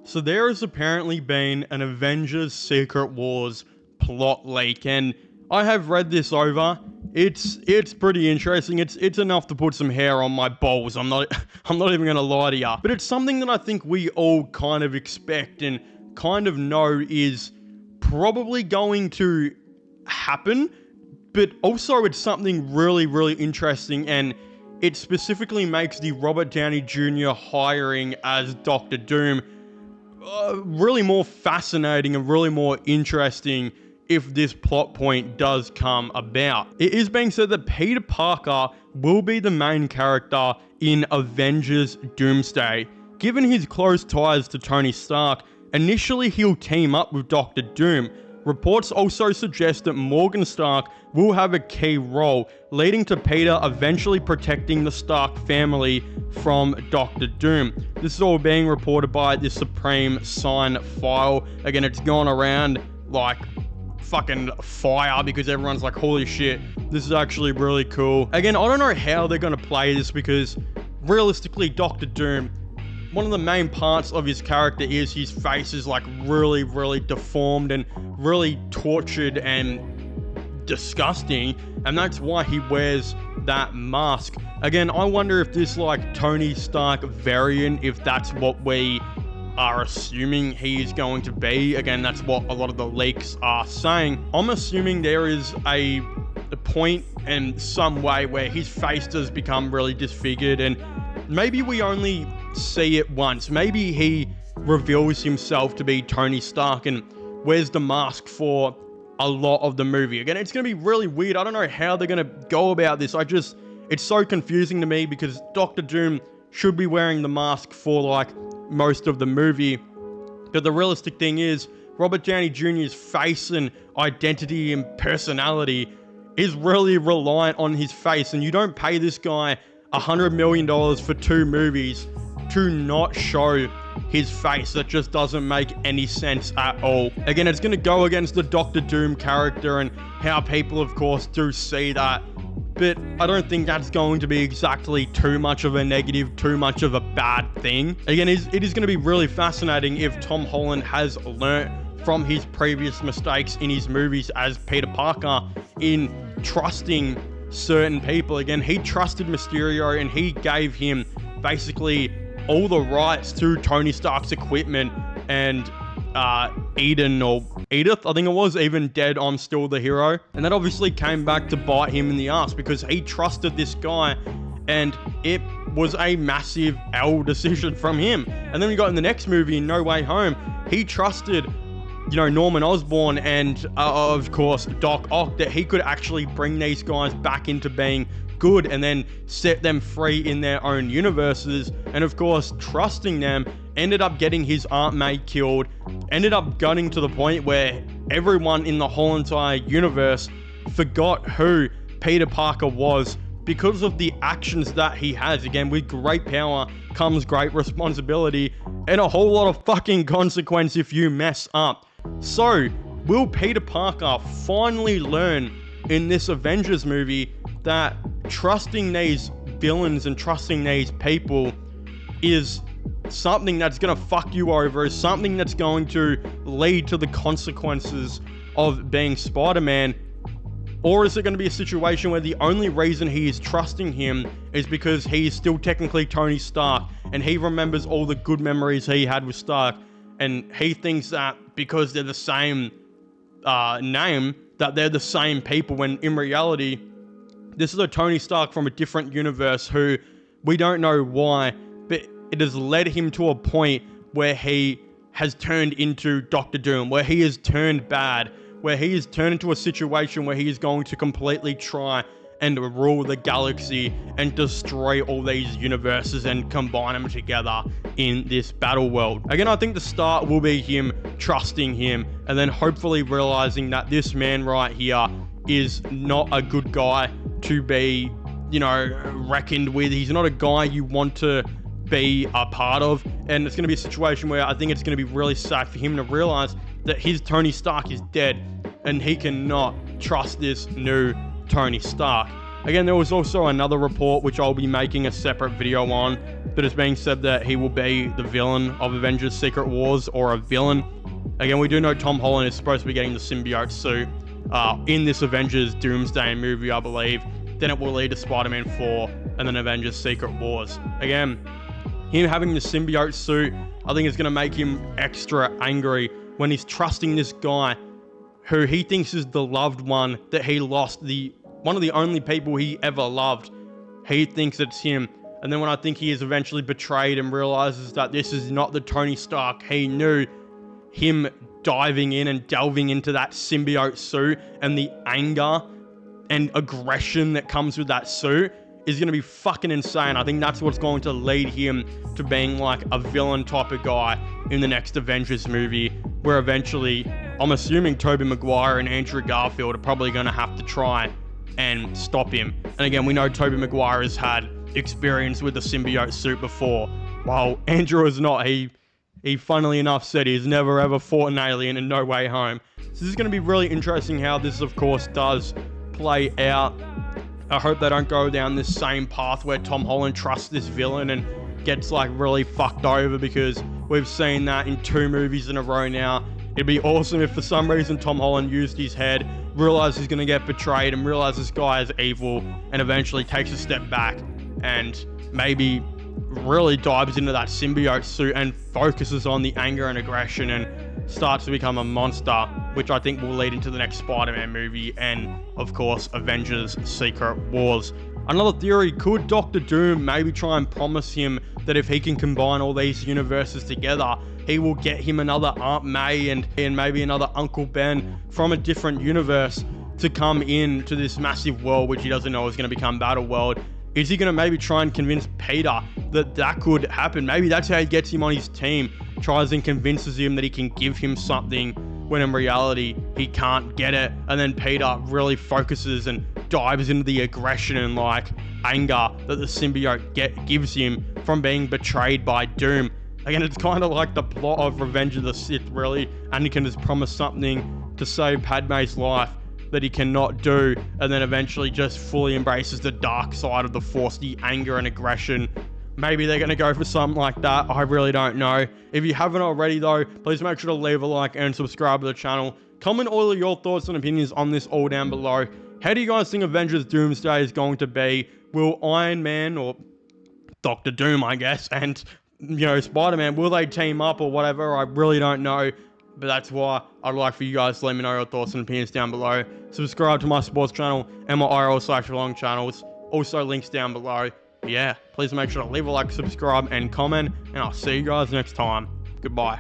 So there has apparently been an Avengers Secret Wars plot leak, and I have read this over. It's pretty interesting. It's enough to put some hair on my balls. I'm not even gonna lie to ya. But it's something that I think we all kind of expect and kind of know is probably going to happen. But also it's something really, really interesting, and it specifically makes the Robert Downey Jr. hiring as Doctor Doom really more fascinating and really more interesting if this plot point does come about. It is being said that Peter Parker will be the main character in Avengers Doomsday. Given his close ties to Tony Stark, initially he'll team up with Doctor Doom. Reports also suggest that Morgan Stark will have a key role, leading to Peter eventually protecting the Stark family from Doctor Doom. This is all being reported by the Supreme Sign file. Again, it's gone around like fucking fire because everyone's like, holy shit, this is actually really cool. Again, I don't know how they're going to play this because realistically, Doctor Doom, one of the main parts of his character is his face is like really, really deformed and really tortured and disgusting, and that's why he wears that mask. Again, I wonder if this like Tony Stark variant, if that's what we are assuming he is going to be. Again, that's what a lot of the leaks are saying. I'm assuming there is a point in some way where his face does become really disfigured, and maybe we only see it once. Maybe he reveals himself to be Tony Stark and wears the mask for a lot of the movie. Again, it's going to be really weird. I don't know how they're going to go about this. It's so confusing to me because Doctor Doom should be wearing the mask for like most of the movie. But the realistic thing is Robert Downey Jr.'s face and identity and personality is really reliant on his face, and you don't pay this guy $100 million for 2 movies to not show his face. That just doesn't make any sense at all. Again, it's going to go against the Doctor Doom character and how people, of course, do see that. But I don't think that's going to be exactly too much of a negative, too much of a bad thing. Again, it is going to be really fascinating if Tom Holland has learnt from his previous mistakes in his movies as Peter Parker in trusting certain people. Again, he trusted Mysterio and he gave him basically all the rights to Tony Stark's equipment, and Eden, or Edith, I think it was, even dead, I'm still the hero. And that obviously came back to bite him in the ass because he trusted this guy, and it was a massive L decision from him. And then we got in the next movie, No Way Home, he trusted, Norman Osborn and, of course, Doc Ock, that he could actually bring these guys back into being good and then set them free in their own universes. And of course, trusting them ended up getting his Aunt May killed, ended up gunning to the point where everyone in the whole entire universe forgot who Peter Parker was because of the actions that he has. Again, with great power comes great responsibility and a whole lot of fucking consequence if you mess up. So, will Peter Parker finally learn in this Avengers movie that trusting these villains and trusting these people is something that's going to fuck you over, is something that's going to lead to the consequences of being Spider-Man? Or is it going to be a situation where the only reason he is trusting him is because he is still technically Tony Stark and he remembers all the good memories he had with Stark, and he thinks that because they're the same name that they're the same people, when in reality this is a Tony Stark from a different universe who we don't know why, but it has led him to a point where he has turned into Doctor Doom, where he has turned bad, where he has turned into a situation where he is going to completely try and rule the galaxy and destroy all these universes and combine them together in this battle world. Again, I think the start will be him trusting him and then hopefully realizing that this man right here is not a good guy to be, reckoned with. He's not a guy you want to be a part of, and it's going to be a situation where I think it's going to be really sad for him to realize that his Tony Stark is dead and he cannot trust this new Tony Stark. Again, there was also another report which I'll be making a separate video on, but it's being said that he will be the villain of Avengers Secret Wars, or a villain. Again, we do know Tom Holland is supposed to be getting the symbiote suit in this Avengers Doomsday movie, I believe. Then it will lead to Spider-Man 4 and then Avengers Secret Wars. Again, him having the symbiote suit, I think is going to make him extra angry when he's trusting this guy who he thinks is the loved one that he lost, one of the only people he ever loved. He thinks it's him. And then when I think he is eventually betrayed and realizes that this is not the Tony Stark he knew, him diving in and delving into that symbiote suit and the anger and aggression that comes with that suit is going to be fucking insane. I think that's what's going to lead him to being like a villain type of guy in the next Avengers movie, where eventually, I'm assuming Tobey Maguire and Andrew Garfield are probably going to have to try and stop him. And again, we know Tobey Maguire has had experience with the symbiote suit before, while Andrew is not. He funnily enough said he's never ever fought an alien in No Way Home. So this is going to be really interesting how this, of course, does play out. I hope they don't go down this same path where Tom Holland trusts this villain and gets like really fucked over, because we've seen that in 2 movies in a row now. It'd be awesome if for some reason Tom Holland used his head, realized he's going to get betrayed, and realized this guy is evil, and eventually takes a step back and maybe really dives into that symbiote suit and focuses on the anger and aggression and starts to become a monster, which I think will lead into the next Spider-Man movie and, of course, Avengers Secret Wars. Another theory, could Doctor Doom maybe try and promise him that if he can combine all these universes together, he will get him another Aunt May and maybe another Uncle Ben from a different universe to come in to this massive world, which he doesn't know is going to become Battle World. Is he going to maybe try and convince Peter that could happen? Maybe that's how he gets him on his team, tries and convinces him that he can give him something when in reality he can't get it. And then Peter really focuses and dives into the aggression and like anger that the symbiote gives him from being betrayed by Doom. Again, it's kind of like the plot of Revenge of the Sith, really. Anakin has promised something to save Padme's life that he cannot do, and then eventually just fully embraces the dark side of the Force, the anger and aggression. Maybe they're going to go for something like that. I really don't know. If you haven't already though, please make sure to leave a like and subscribe to the channel. Comment all of your thoughts and opinions on this all down below. How do you guys think Avengers Doomsday is going to be? Will Iron Man, or Doctor Doom, I guess, and Spider-Man, will they team up or whatever? I really don't know. But that's why I'd like for you guys to let me know your thoughts and opinions down below. Subscribe to my sports channel and my IRL/vlog channels. Also links down below. But yeah, please make sure to leave a like, subscribe, and comment. And I'll see you guys next time. Goodbye.